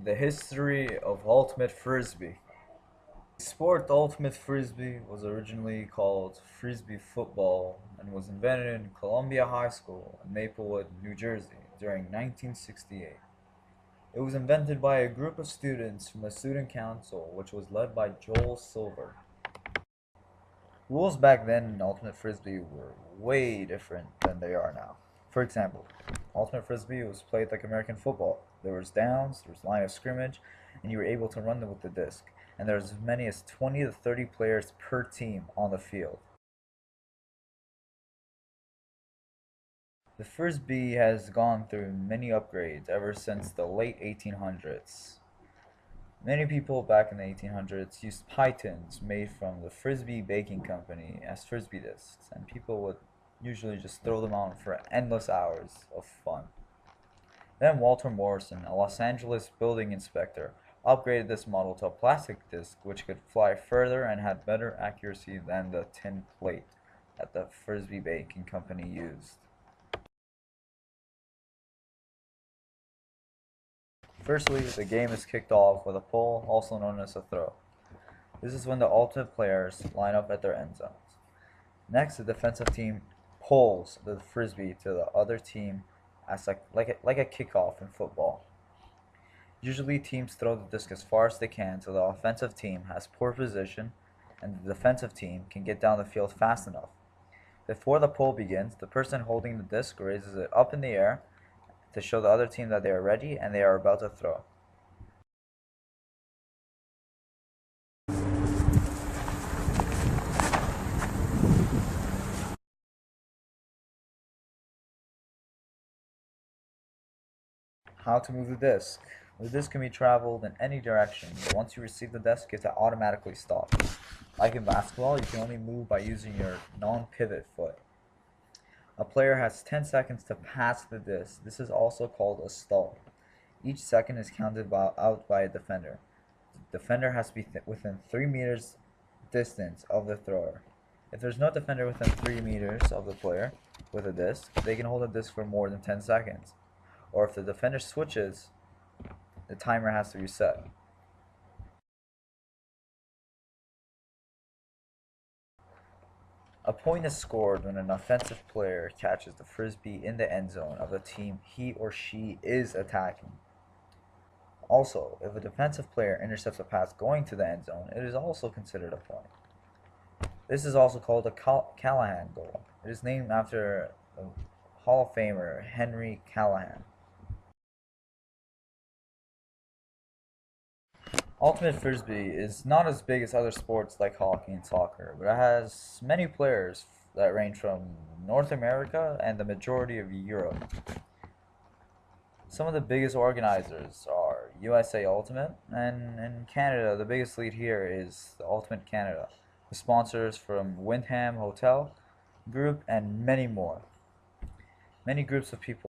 The history of Ultimate Frisbee. The sport Ultimate Frisbee was originally called Frisbee football and was invented in Columbia High School in Maplewood, New Jersey during 1968. It was invented by a group of students from the student council which was led by Joel Silver. Rules back then in Ultimate Frisbee were way different than they are now. For example, Ultimate Frisbee was played like American football. There was downs, there was line of scrimmage, and you were able to run with the disc. And there was as many as 20 to 30 players per team on the field. The Frisbee has gone through many upgrades ever since the late 1800s. Many people back in the 1800s used pie tins made from the Frisbee Baking Company as Frisbee discs, and people would usually just throw them out for endless hours of fun. Then Walter Morrison, a Los Angeles building inspector, upgraded this model to a plastic disc which could fly further and had better accuracy than the tin plate that the Frisbee Baking Company used. Firstly, the game is kicked off with a pull, also known as a throw. This is when the ultimate players line up at their end zones. Next, the defensive team pulls the frisbee to the other team as like a kickoff in football. Usually, teams throw the disc as far as they can so the offensive team has poor position and the defensive team can get down the field fast enough. Before the pull begins, the person holding the disc raises it up in the air to show the other team that they are ready and they are about to throw. How to move the disc. The disc can be traveled in any direction, but once you receive the disc, you have to automatically stop. Like in basketball, you can only move by using your non-pivot foot. A player has 10 seconds to pass the disc. This is also called a stall. Each second is counted out by a defender. The defender has to be within 3 meters distance of the thrower. If there's no defender within 3 meters of the player with a disc, they can hold the disc for more than 10 seconds. Or if the defender switches, the timer has to reset. A point is scored when an offensive player catches the frisbee in the end zone of the team he or she is attacking. Also, if a defensive player intercepts a pass going to the end zone, it is also considered a point. This is also called a Callahan goal. It is named after the Hall of Famer Henry Callahan. Ultimate Frisbee is not as big as other sports like hockey and soccer, but it has many players that range from North America and the majority of Europe. Some of the biggest organizers are USA Ultimate, and in Canada, the biggest lead here is the Ultimate Canada, with sponsors from Wyndham Hotel Group and many more. Many groups of people